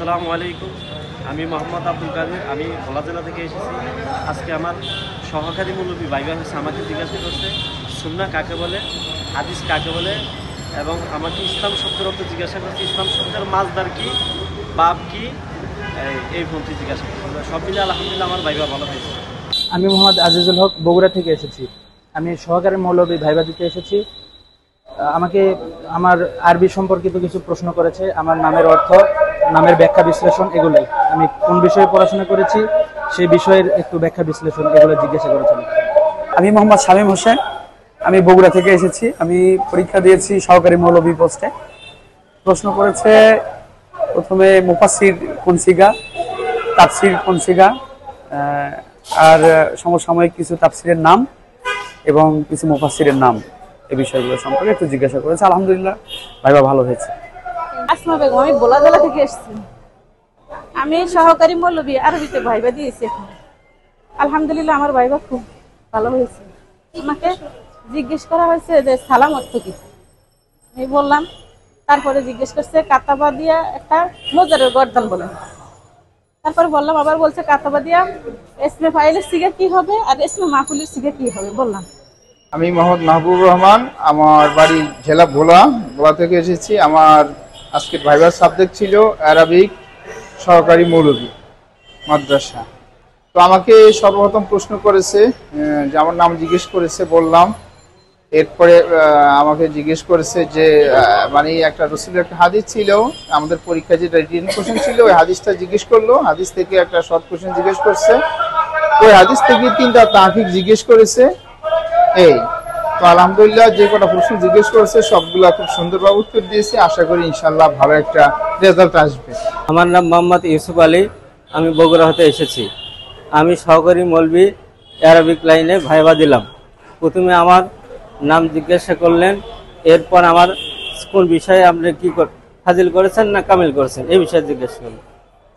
আসসালামু আলাইকুম। আমি মোহাম্মদ আব্দুল কাদের, আমি ভোলা জেলা থেকে এসেছি। আজকে আমার সহকারী মৌলবী ভাইবা হচ্ছে, আমাকে জিজ্ঞাসা করছে সুন্নাহ কাকে বলে, হাদিস কাকে বলে, এবং আমাকে ইসলাম শব্দের অর্থ জিজ্ঞাসা করছে, ইসলাম শব্দের মাজদার কি, বাপ কি, এই পন্থী জিজ্ঞাসা করছে। সব মিলে আলহামদুলিল্লাহ আমার ভাইবা ভালো হয়েছে। আমি মোহাম্মদ আজিজুল হক, বগুড়া থেকে এসেছি। আমি সহকারী মৌলবী ভাইবা দিতে এসেছি। আমাকে আমার আরবি সম্পর্কিত কিছু প্রশ্ন করেছে, আমার নামের অর্থ, নামের ব্যাখ্যা বিশ্লেষণ, এগুলোই। আমি কোন বিষয়ে পড়াশোনা করেছি সেই বিষয়ের একটু ব্যাখ্যা বিশ্লেষণ এগুলো জিজ্ঞাসা করেছেন। আমি মোহাম্মদ শামীম হোসেন, আমি বগুড়া থেকে এসেছি। আমি পরীক্ষা দিয়েছি সহকারী মৌলবী পোস্টে। প্রশ্ন করেছে প্রথমে মুফাসসির কোন সিগা, তাফসির কোন সিগা, আর সমসাময়িক কিছু তাফসিরের নাম এবং কিছু মুফাসসিরের নাম, এই বিষয়গুলো সম্পর্কে একটু জিজ্ঞাসা করেছে। আলহামদুলিল্লাহ ভাইবা ভালো হয়েছে। আসমা বেগম, আমি ভোলা জেলা থেকে এসেছি। আমি সহকারী মৌলবী আরবিতে ভাইবা দিয়েছি এখন। আলহামদুলিল্লাহ আমার ভাইবা খুব ভালো হয়েছে। আমাকে জিজ্ঞেস করা হয়েছে যে সালাম অর্থ কি, আমি বললাম। তারপরে জিজ্ঞেস করছে কাতাবা দিয়া একটা মোজারের গর্দান বলেন। তারপরে বললাম, আবার বলছে কাতাবা দিয়া ইসমে ফাইলের সিগা কি হবে আর ইসমে মাফুলের সিগা কি হবে বললাম। আমি মোহাম্মদ মাহবুব রহমান, আমার বাড়ি জেলা ভোলা থেকে এসেছি। আমার আজকের ভাইবার সাবজেক্ট ছিল আরবিক সহকারী মৌলবী মাদ্রাসা। তো আমাকে সর্বপ্রথম প্রশ্ন করেছে যে আমার নাম জিজ্ঞেস করেছে, বললাম। এরপরে আমাকে জিজ্ঞেস করেছে যে মানে একটা রসুলের একটা হাদিস ছিল, আমাদের পরীক্ষায় যেটা রিটেন কোশ্চেন ছিল ওই হাদিসটা জিজ্ঞেস করলো। হাদিস থেকে একটা শর্ট কোশ্চেন জিজ্ঞেস করছে, ওই হাদিস থেকে 3টা তাহকিক জিজ্ঞেস করেছে। এই তো আলহামদুলিল্লাহ যে কটা প্রশ্ন জিজ্ঞেস করেছে সবগুলা খুব সুন্দরভাবে উত্তর দিয়েছে। আশা করি ইনশাল্লাহ ভালো একটা রেজাল্ট আসবে। আমার নাম মোহাম্মদ ইউসুফ আলী, আমি বগুড়া হতে এসেছি। আমি সহকারী মৌলবী আরবিক লাইনে ভাইবা দিলাম। প্রথমে আমার নাম জিজ্ঞাসা করলেন, এরপর আমার কোন বিষয়ে আপনি কি ফাজিল করেছেন না কামিল করেছেন এই বিষয়ে জিজ্ঞেস করলেন।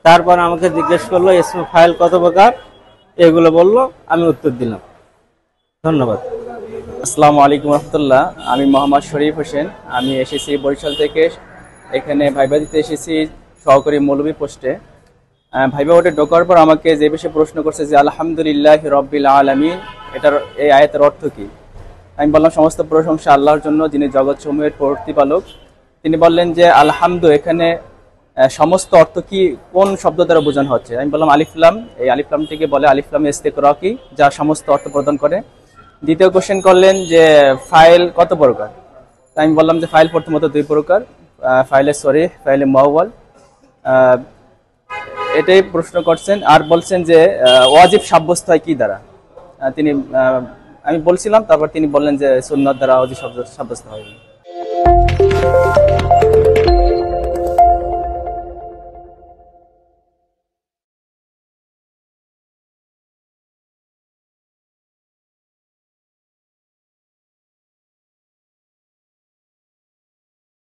তারপর আমাকে জিজ্ঞেস করলো ইসমে ফাইল কত প্রকার, এগুলো বললো, আমি উত্তর দিলাম। ধন্যবাদ। আসসালামু আলাইকুম রহমতুল্লাহ। আমি মোহাম্মদ শরীফ হোসেন, আমি এসেছি বরিশাল থেকে। এখানে ভাইবা দিতে এসেছি সহকারী মৌলবী পোস্টে। ভাইবা ওটা ঢোকার পর আমাকে যে বিষয়ে প্রশ্ন করছে যে আলহামদুলিল্লাহ রব্বিল আলামিন, এটার এই আয়াতের অর্থ কি। আমি বললাম সমস্ত প্রশংসা আল্লাহর জন্য, যিনি জগৎসমূহের প্রতিপালক। তিনি বললেন যে আলহামদু এখানে সমস্ত অর্থ কি, কোন শব্দ দ্বারা বোঝানো হচ্ছে। আমি বললাম আলিফলাম, এই আলিফলামটিকে বলে আলিফলাম ইস্তিকরাকি, যা সমস্ত অর্থ প্রদান করে। দ্বিতীয় কোশ্চেন করলেন যে ফাইল কত প্রকার। আমি বললাম যে ফাইল প্রথমত 2 প্রকার, ফাইলে সরিহ, ফাইলে মুআওয়াল। এটাই প্রশ্ন করছেন। আর বলছেন যে ওয়াজিব সাব্যস্ত হয় কি দ্বারা। আমি বলছিলাম, তারপর তিনি বললেন যে সুন্নাত দ্বারা ওয়াজিব সাব্যস্ত হয়।